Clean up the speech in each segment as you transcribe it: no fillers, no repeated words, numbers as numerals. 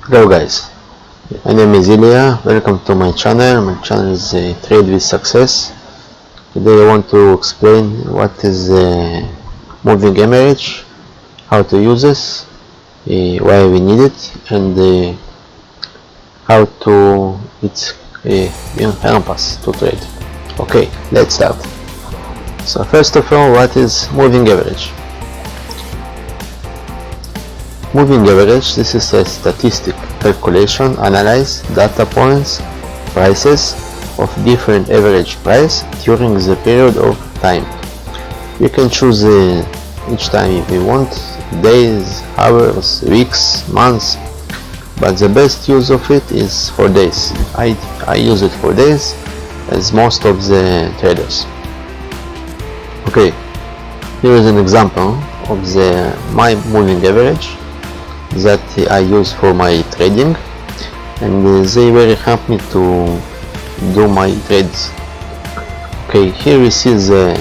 Hello guys, my name is Ilya. Welcome to my channel. My channel is Trade with Success. Today I want to explain what is moving average, how to use this, why we need it, and how to it help us to trade. Okay, let's start. So first of all, what is moving average? Moving average, this is a statistic calculation, analyze data points, prices of different average price during the period of time. You can choose each time if you want, days, hours, weeks, months, but the best use of it is for days. I use it for days as most of the traders. Okay, here is an example of my moving average that I use for my trading, and they very help me to do my trades. Okay, here we see the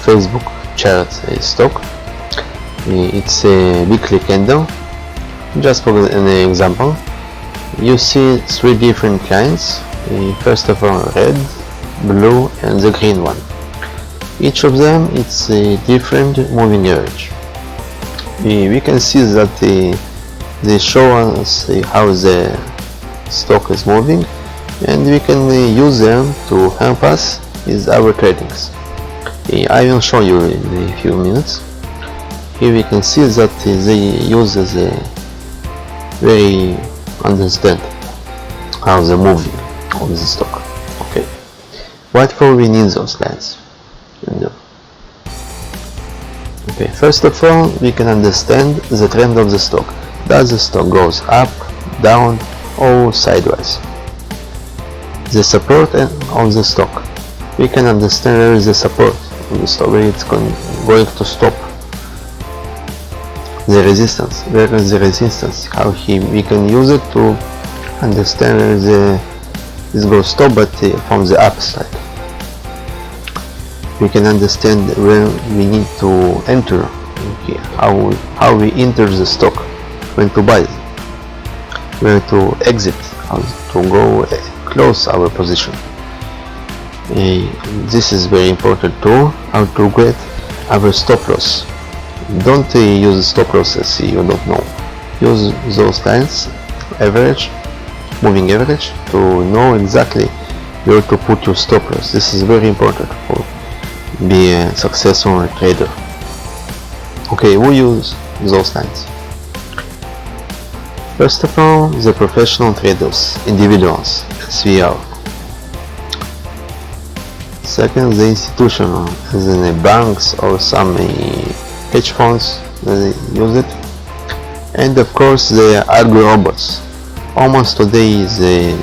Facebook chart stock. It's a weekly candle. Just for an example, you see three different lines. First of all, red, blue, and the green one. Each of them it's a different moving average. We can see that they show us how the stock is moving, and we can use them to help us with our tradings. I will show you in a few minutes. Here we can see that they use very understand how the moving of the stock. Okay, what for we need those lines? Okay, first of all, we can understand the trend of the stock. Does the stock goes up, down, or sideways? The support of the stock. We can understand where is the support of the stock, where it's going to stop. The resistance. Where is the resistance? We can use it to understand where this goes stop, but from the upside. We can understand where we need to enter, how we enter the stock, when to buy, where to exit, how to go close our position. This is very important too, how to get our stop loss. Don't use stop losses you don't know. Use those lines, average, moving average, to know exactly where to put your stop loss. This is very important for be a successful trader. Okay, we use those lines. First of all, the professional traders, individuals, as we are. Second, the institutional, as in the banks or some hedge funds, they use it. And of course, the algo robots. Almost today is the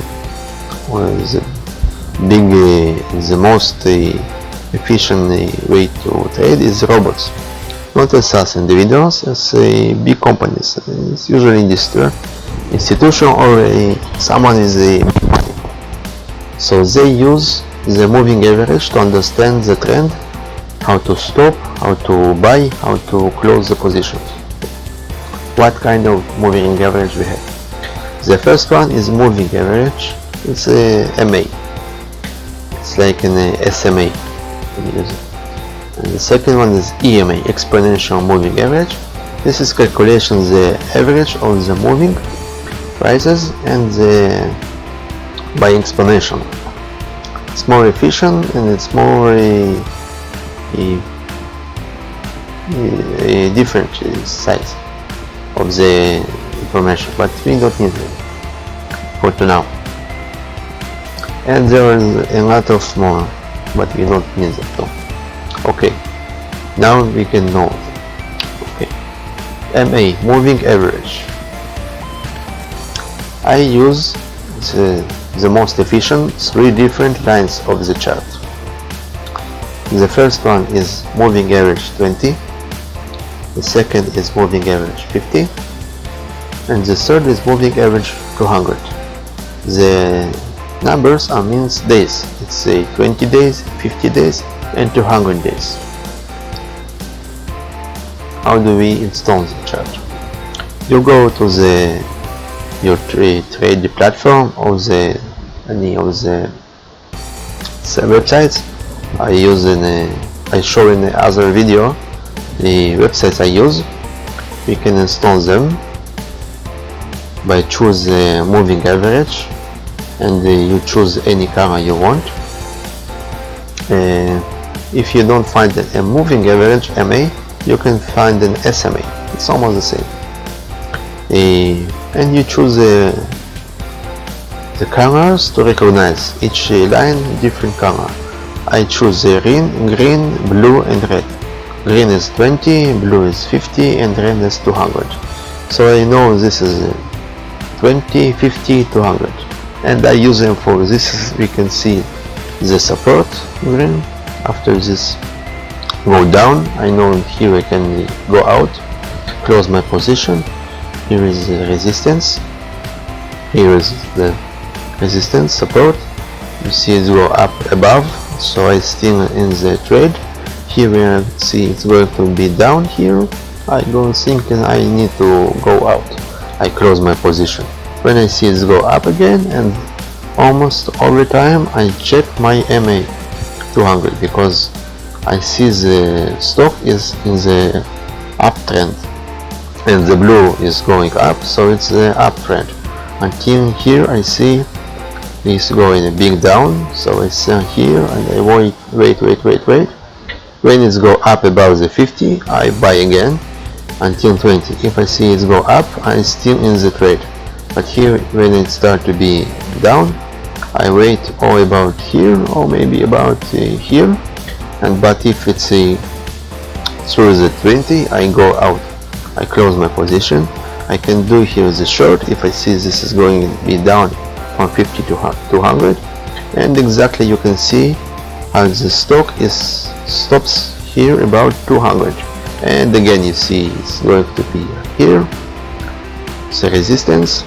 most efficient way to trade is robots, not as us individuals, as big companies. It's usually institution or someone is money. So they use the moving average to understand the trend, how to stop, how to buy, how to close the positions. What kind of moving average we have? The first one is moving average. It's a MA. It's like an SMA. And the second one is EMA, exponential moving average. This is calculation the average of the moving prices and by exponential. It's more efficient and it's more different size of the information, but we don't need it for now. And there is a lot of more, but we don't need it though. Okay, now we can know it. Okay, MA, moving average. I use the most efficient three different lines of the chart. The first one is moving average 20, the second is moving average 50, and the third is moving average 200. The numbers are means days. It's 20 days, 50 days, and 200 days. How do we install the chart? You go to the you trade the platform or any of the websites. I show in the other video the websites I use. You can install them by choose the moving average, and you choose any camera you want. If you don't find a moving average MA, you can find an SMA. It's almost the same. And you choose the cameras to recognize each line different camera. I choose the green, blue and red. Green is 20, blue is 50 and red is 200. So I know this is 20, 50, 200, and I use them for this. We can see the support green. After this go down, I know here I can go out, close my position. Here is the resistance, here is the resistance support. You see it go up above, so I still in the trade. Here we see it's going to be down here. I go thinking I need to go out. I close my position. When I see it go up again, and almost all the time I check my MA 200, because I see the stock is in the uptrend and the blue is going up, so it's the uptrend. Until here I see it's going a big down, so I stand here and I wait. When it's go up above the 50, I buy again until 20. If I see it go up, I'm still in the trade. But here, when it start to be down, I wait all about here or maybe about here. But if it's through the 20, I go out. I close my position. I can do here the short if I see this is going to be down from 50 to 200, and exactly you can see how the stock stops here about 200, and again you see it's going to be here the resistance.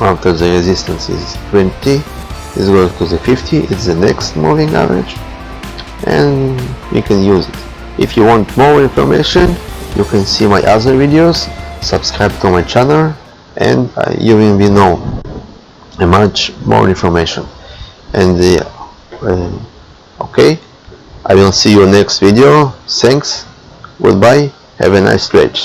After the resistance is 20, is going to the 50, it's the next moving average, and you can use it. If you want more information, you can see my other videos, subscribe to my channel, and you will be know much more information. And okay, I will see you next video. Thanks, goodbye, have a nice trade.